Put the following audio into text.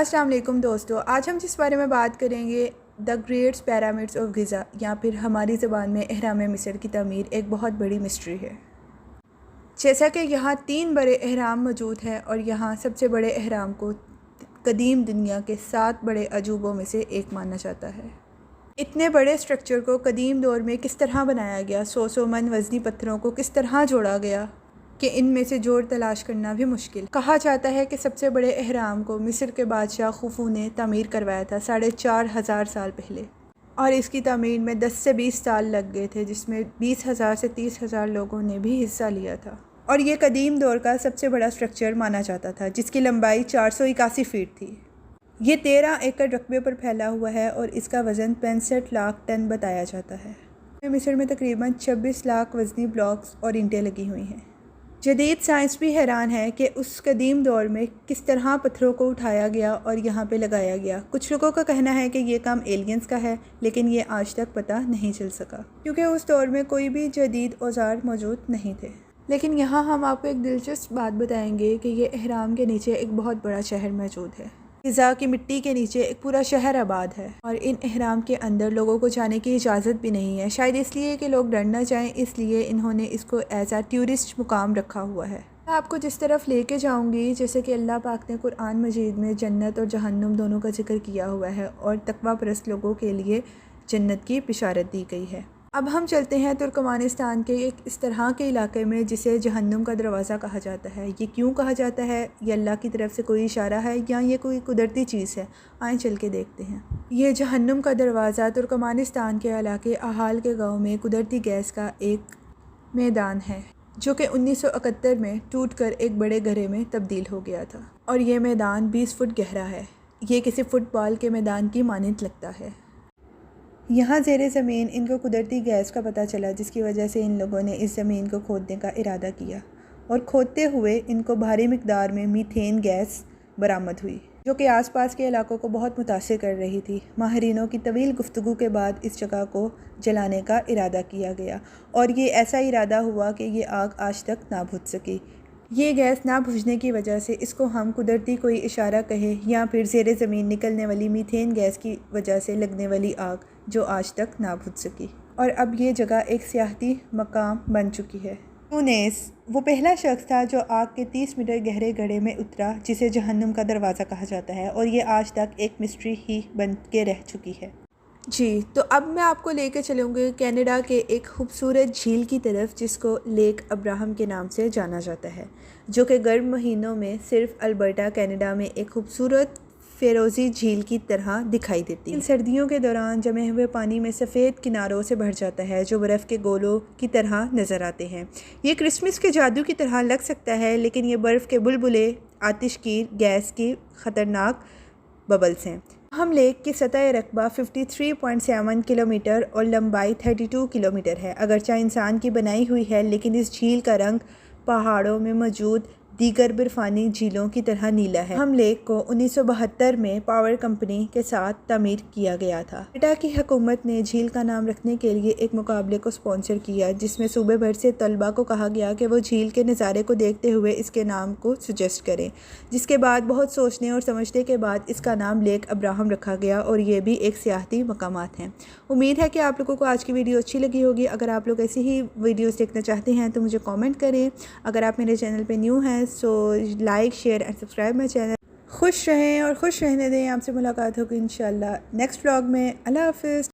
अस्सलाम वालेकुम दोस्तों, आज हम जिस बारे में बात करेंगे the greats pyramids of Giza या फिर हमारी ज़बान में एहराम मिस्र की तमीर एक बहुत बड़ी मिस्ट्री है। जैसा कि यहाँ 3 बड़े एहराम मौजूद हैं और यहाँ सबसे बड़े एहराम को कदीम दुनिया के 7 बड़े अजूबों में से एक माना जाता है। इतने बड़े स्ट्रक्चर को कदीम दौर में किस तरह बनाया गया, 100 मन वज़नी पत्थरों को किस तरह जोड़ा गया कि इनमें से जोड़ तलाश करना भी मुश्किल। कहा जाता है कि सबसे बड़े एहराम को मिस्र के बादशाह खुफू ने तामीर करवाया था 4,500 साल पहले, और इसकी तामीर में 10 से 20 साल लग गए थे, जिसमें 20,000 से 30,000 लोगों ने भी हिस्सा लिया था। और ये कदीम दौर का सबसे बड़ा स्ट्रक्चर माना जाता था, जिसकी लंबाई 481 फीट थी। ये 13 एकड़ रकबे पर फैला हुआ है और इसका वज़न 65 लाख टन बताया जाता है। मिस्र में तकरीबन 26 लाख वज़नी ब्लॉक्स और ईंटें लगी हुई हैं। जदीद साइंस भी हैरान है कि उस कदीम दौर में किस तरह पत्थरों को उठाया गया और यहाँ पे लगाया गया। कुछ लोगों का कहना है कि ये काम एलियंस का है, लेकिन ये आज तक पता नहीं चल सका क्योंकि उस दौर में कोई भी जदीद औजार मौजूद नहीं थे। लेकिन यहाँ हम आपको एक दिलचस्प बात बताएंगे कि ये एहराम के नीचे एक बहुत बड़ा शहर मौजूद है। गिज़ा की मिट्टी के नीचे एक पूरा शहर आबाद है और इन एहराम के अंदर लोगों को जाने की इजाज़त भी नहीं है, शायद इसलिए कि लोग डर ना जाएं, इसलिए इन्होंने इसको एज आ टूरिस्ट मुकाम रखा हुआ है। मैं आपको जिस तरफ लेके जाऊंगी, जैसे कि अल्लाह पाक ने कुरान मजीद में जन्नत और जहन्नुम दोनों का जिक्र किया हुआ है और तकवा परस्त लोगों के लिए जन्नत की बिशारत दी गई है। अब हम चलते हैं तुर्कमानिस्तान के एक इस तरह के इलाके में जिसे जहन्नुम का दरवाज़ा कहा जाता है। ये क्यों कहा जाता है? ये अल्लाह की तरफ से कोई इशारा है या ये कोई कुदरती चीज़ है? आएँ चल के देखते हैं। ये जहन्नुम का दरवाज़ा तुर्कमानिस्तान के इलाके आहाल के गांव में कुदरती गैस का एक मैदान है, जो कि 1971 में टूट कर एक बड़े गड्ढे में तब्दील हो गया था और ये मैदान 20 फुट गहरा है। ये किसी फ़ुटबॉल के मैदान की मानंद लगता है। यहाँ ज़ेरे ज़मीन इनको कुदरती गैस का पता चला, जिसकी वजह से इन लोगों ने इस ज़मीन को खोदने का इरादा किया और खोदते हुए इनको भारी मिकदार में मीथेन गैस बरामद हुई, जो कि आसपास के इलाकों को बहुत मुतासिर कर रही थी। माहिरीनों की तवील गुफ्तगू के बाद इस जगह को जलाने का इरादा किया गया और ये ऐसा इरादा हुआ कि ये आग आज तक ना बुझ सकी। ये गैस ना बुझने की वजह से इसको हम कुदरती कोई इशारा कहें या फिर ज़ेरे ज़मीन निकलने वाली मीथेन गैस की वजह से लगने वाली आग जो आज तक ना बुझ सकी। और अब ये जगह एक सियाहती मकाम बन चुकी है। यूनेस वो पहला शख्स था जो आग के 30 मीटर गहरे गड्ढे में उतरा, जिसे जहन्नुम का दरवाज़ा कहा जाता है, और ये आज तक एक मिस्ट्री ही बन के रह चुकी है। जी, तो अब मैं आपको लेकर चलूँगी कनाडा के एक खूबसूरत झील की तरफ, जिसको लेक अब्राहम के नाम से जाना जाता है, जो कि गर्म महीनों में सिर्फ अल्बर्टा कनाडा में एक खूबसूरत फ़िरोज़ी झील की तरह दिखाई देती है। सर्दियों के दौरान जमे हुए पानी में सफ़ेद किनारों से भर जाता है, जो बर्फ़ के गोलों की तरह नज़र आते हैं। ये क्रिसमस के जादू की तरह लग सकता है, लेकिन ये बर्फ़ के बुलबुले, आतिशगीर गैस की ख़तरनाक बबल्स हैं। हम लेक की सतह रकबा 53.7 किलोमीटर और लंबाई 32 किलोमीटर है। अगरचे इंसान की बनाई हुई है, लेकिन इस झील का रंग पहाड़ों में मौजूद दीगर बर्फ़ानी झीलों की तरह नीला है। हम लेक को 1972 में पावर कंपनी के साथ तामीर किया गया था। कनाडा की हुकूमत ने झील का नाम रखने के लिए एक मुकाबले को स्पॉन्सर किया, जिसमें सूबे भर से तलबा को कहा गया कि वो झील के नज़ारे को देखते हुए इसके नाम को सजेस्ट करें, जिसके बाद बहुत सोचने और समझने के बाद इसका नाम लेक अब्राहम रखा गया और ये भी एक सियाहती मकामात हैं। उम्मीद है कि आप लोगों को आज की वीडियो अच्छी लगी होगी। अगर आप लोग ऐसी ही वीडियोज़ देखना चाहते हैं तो मुझे कॉमेंट करें। अगर आप मेरे चैनल पर न्यू हैं so like share and subscribe my channel. खुश रहें और खुश रहने दें। आपसे मुलाकात होगी इंशाल्लाह नेक्स्ट व्लॉग में। अल्लाह हाफ़िज़।